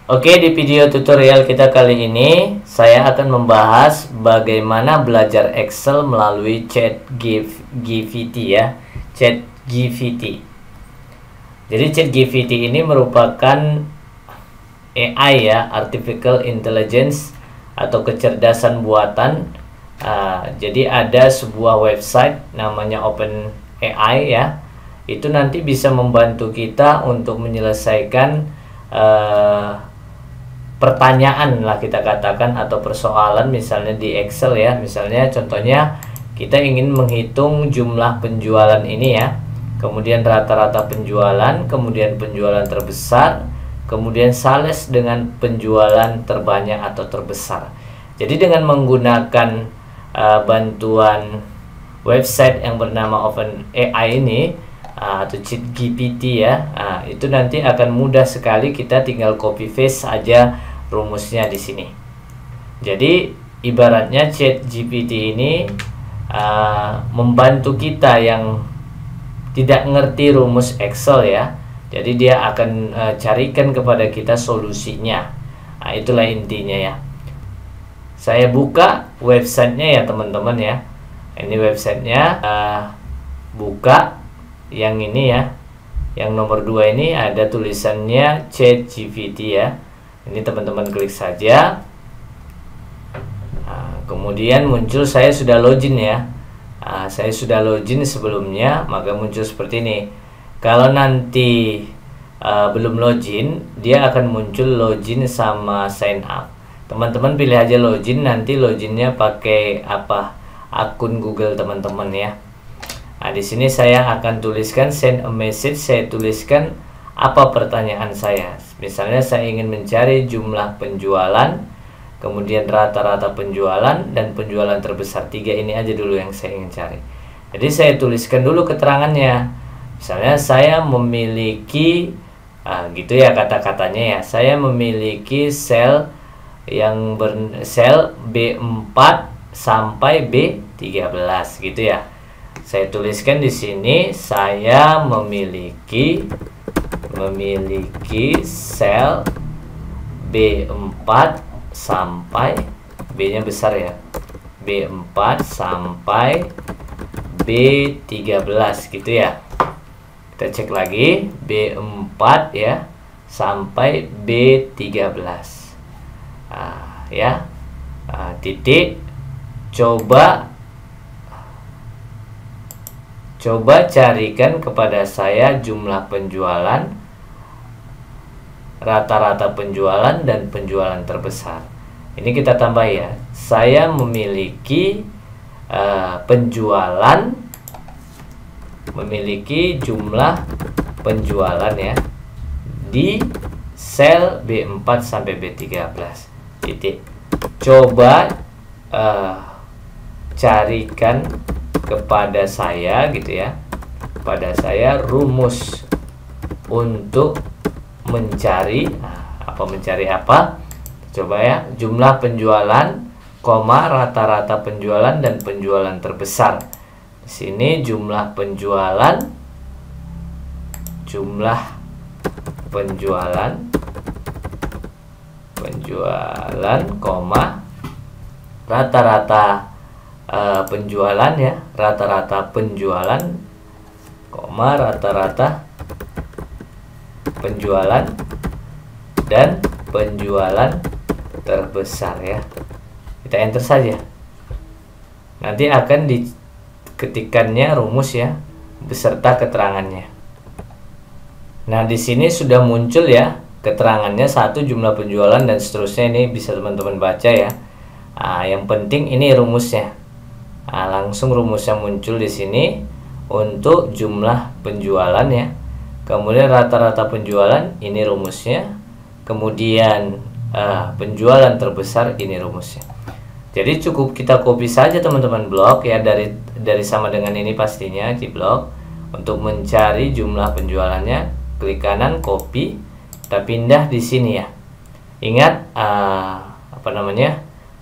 Oke, di video tutorial kita kali ini saya akan membahas bagaimana belajar Excel melalui ChatGPT ya. ChatGPT. Jadi ChatGPT ini merupakan AI ya, Artificial Intelligence atau kecerdasan buatan. Jadi ada sebuah website namanya OpenAI ya. Itu nanti bisa membantu kita untuk menyelesaikan pertanyaan lah kita katakan, atau persoalan misalnya di Excel ya. Misalnya contohnya kita ingin menghitung jumlah penjualan ini ya, kemudian rata-rata penjualan, kemudian penjualan terbesar, kemudian sales dengan penjualan terbanyak atau terbesar. Jadi dengan menggunakan bantuan website yang bernama OpenAI ini atau ChatGPT ya, itu nanti akan mudah sekali, kita tinggal copy paste aja rumusnya di sini. Jadi ibaratnya ChatGPT ini membantu kita yang tidak ngerti rumus Excel ya. Jadi dia akan carikan kepada kita solusinya. Itulah intinya ya. Saya buka websitenya ya teman-teman ya. Ini websitenya, buka yang ini ya, yang nomor 2 ini ada tulisannya ChatGPT ya. Ini teman-teman klik saja. Kemudian muncul, saya sudah login ya. Saya sudah login sebelumnya, maka muncul seperti ini. Kalau nanti belum login, dia akan muncul login sama sign up. Teman-teman pilih aja login, nanti loginnya pakai apa, akun Google teman-teman ya. Di sini saya akan tuliskan send a message. Saya tuliskan apa pertanyaan saya. Misalnya saya ingin mencari jumlah penjualan, kemudian rata-rata penjualan, dan penjualan terbesar. 3 ini aja dulu yang saya ingin cari. Jadi saya tuliskan dulu keterangannya. Misalnya saya memiliki gitu ya kata-katanya ya. Saya memiliki sel yang sel B4 sampai B13 gitu ya. Saya tuliskan di sini, saya memiliki sel B4 sampai, B-nya besar ya, B4 sampai B13 gitu ya. Kita cek lagi, B4 ya sampai B13 ya. Titik, coba carikan kepada saya jumlah penjualan, rata-rata penjualan, dan penjualan terbesar. Ini kita tambah ya. Saya memiliki memiliki jumlah penjualan ya di sel B4 sampai B13. Titik. Coba carikan kepada saya gitu ya, kepada saya rumus untuk mencari mencari apa, coba ya, jumlah penjualan, rata-rata penjualan, dan penjualan terbesar. Di sini jumlah penjualan, rata-rata penjualan ya, rata-rata penjualan, rata-rata penjualan, dan penjualan terbesar ya. Kita enter saja. Nanti akan diketikannya rumus ya beserta keterangannya. Nah, di sini sudah muncul ya keterangannya, 1 jumlah penjualan, dan seterusnya. Ini bisa teman-teman baca ya. Yang penting ini rumusnya. Langsung rumusnya muncul di sini untuk jumlah penjualan ya. Kemudian rata-rata penjualan, ini rumusnya. Kemudian penjualan terbesar, ini rumusnya. Jadi cukup kita copy saja teman-teman blok ya, dari sama dengan ini pastinya di blok. Untuk mencari jumlah penjualannya, klik kanan copy, kita pindah di sini ya. Ingat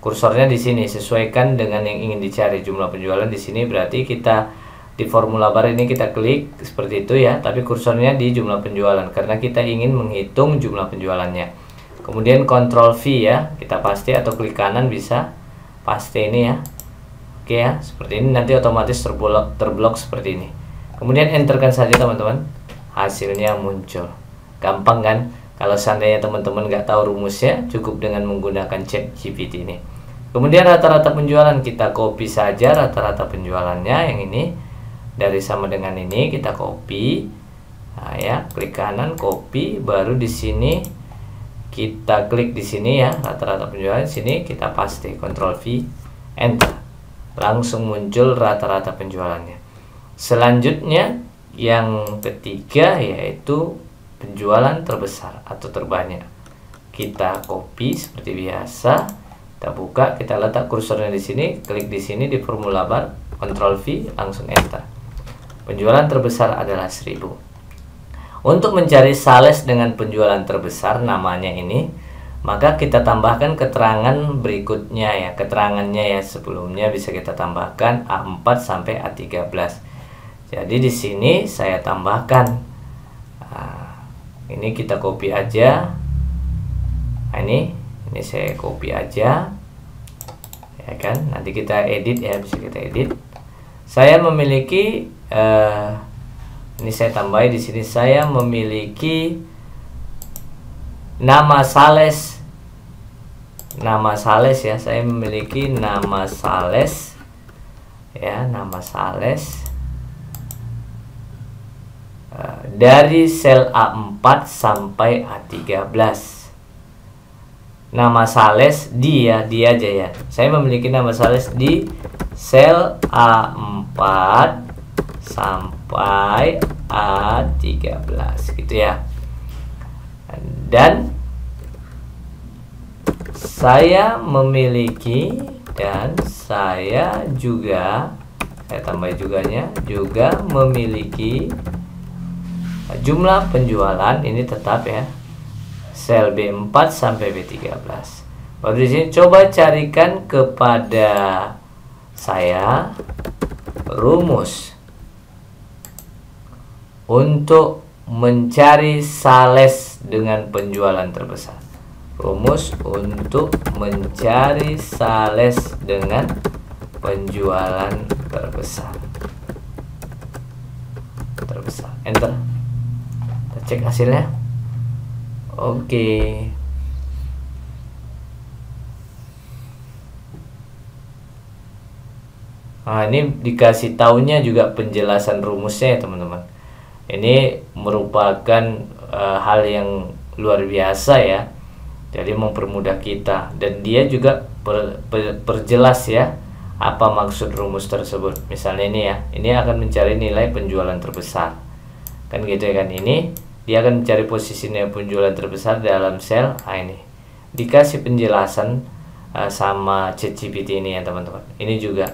kursornya di sini, sesuaikan dengan yang ingin dicari. Jumlah penjualan di sini berarti kita di formula bar ini kita klik seperti itu ya, tapi kursornya di jumlah penjualan karena kita ingin menghitung jumlah penjualannya. Kemudian Ctrl V ya, kita paste atau klik kanan bisa paste ini ya. Oke ya, seperti ini nanti otomatis terblok seperti ini. Kemudian enterkan saja teman-teman, hasilnya muncul. Gampang kan? Kalau seandainya teman-teman nggak tahu rumusnya, cukup dengan menggunakan ChatGPT ini. Kemudian rata-rata penjualan kita copy saja, rata-rata penjualannya yang ini dari sama dengan ini kita copy. Nah ya, klik kanan copy, baru di sini kita klik di sini ya, rata-rata penjualan sini kita paste, Ctrl V, enter. Langsung muncul rata-rata penjualannya. Selanjutnya yang ketiga yaitu penjualan terbesar atau terbanyak. Kita copy seperti biasa, kita buka, kita letak kursornya di sini, klik di sini di formula bar, Ctrl V, langsung enter. Penjualan terbesar adalah 1000. Untuk mencari sales dengan penjualan terbesar namanya ini, maka kita tambahkan keterangan berikutnya ya. Keterangannya ya sebelumnya bisa kita tambahkan A4 sampai A13. Jadi di sini saya tambahkan. Nah, ini kita copy aja. Nah, ini saya copy aja. Ya kan? Nanti kita edit ya, bisa kita edit. Saya memiliki ini saya tambahin di sini, saya memiliki nama sales ya, saya memiliki nama sales ya, nama sales dari sel A4 sampai A13. Nama sales dia aja ya, saya memiliki nama sales di sel A4 sampai A13 gitu ya. Dan saya memiliki, dan saya juga, saya tambah juga memiliki jumlah penjualan ini tetap ya, sel B4 sampai B13. Baru di sini coba carikan kepada saya rumus untuk mencari sales dengan penjualan terbesar. Rumus untuk mencari sales dengan penjualan terbesar. Enter. Kita cek hasilnya. Oke. Nah, ini dikasih taunya juga penjelasan rumusnya ya teman-teman. Ini merupakan hal yang luar biasa ya. Jadi mempermudah kita, dan dia juga perjelas ya apa maksud rumus tersebut. Misalnya ini ya, ini akan mencari nilai penjualan terbesar. Kan gitu ya kan, ini dia akan mencari posisi nilai penjualan terbesar dalam sel. Nah, ini dikasih penjelasan sama ChatGPT ini ya teman-teman. Ini juga.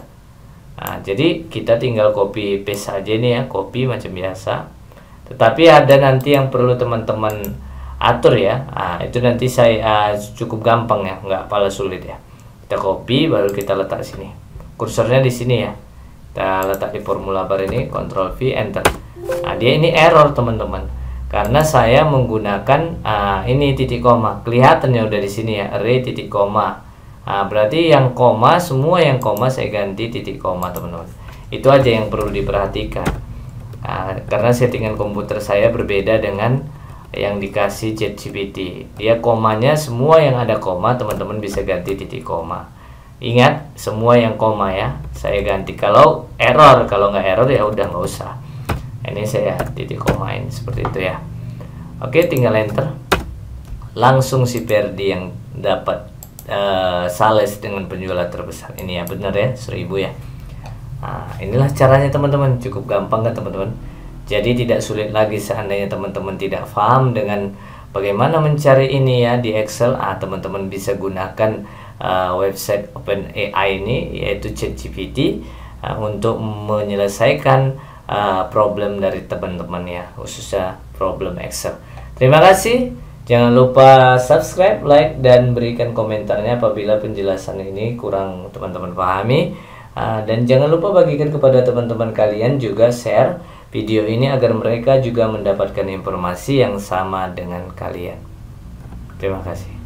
Nah, jadi kita tinggal copy paste aja nih ya, copy macam biasa. Tetapi ada nanti yang perlu teman-teman atur ya. Nah, itu nanti saya cukup gampang ya, nggak pala sulit ya. Kita copy, baru kita letak sini. Kursornya di sini ya. Kita letak di formula bar ini, Ctrl V, enter. Nah, dia ini error teman-teman, karena saya menggunakan ini titik koma. Kelihatannya udah di sini ya, array titik koma. Nah, berarti yang koma, semua yang koma saya ganti titik koma teman-teman. Itu aja yang perlu diperhatikan. Nah, karena settingan komputer saya berbeda dengan yang dikasih ChatGPT. Dia komanya, semua yang ada koma teman-teman bisa ganti titik koma. Ingat, semua yang koma ya saya ganti. Kalau error, kalau nggak error ya udah nggak usah. Ini saya titik komain seperti itu ya. Oke, tinggal enter. Langsung si Perdi yang dapat sales dengan penjualan terbesar. Ini ya, bener ya, 1000 ya. Nah, inilah caranya teman-teman, cukup gampang kan teman-teman. Jadi tidak sulit lagi seandainya teman-teman tidak paham dengan bagaimana mencari ini ya di Excel. Teman-teman bisa gunakan website OpenAI ini, yaitu ChatGPT, untuk menyelesaikan problem dari teman-teman ya, khususnya problem Excel. Terima kasih. Jangan lupa subscribe, like, dan berikan komentarnya apabila penjelasan ini kurang teman-teman pahami. Dan jangan lupa bagikan kepada teman-teman kalian, juga share video ini agar mereka juga mendapatkan informasi yang sama dengan kalian. Terima kasih.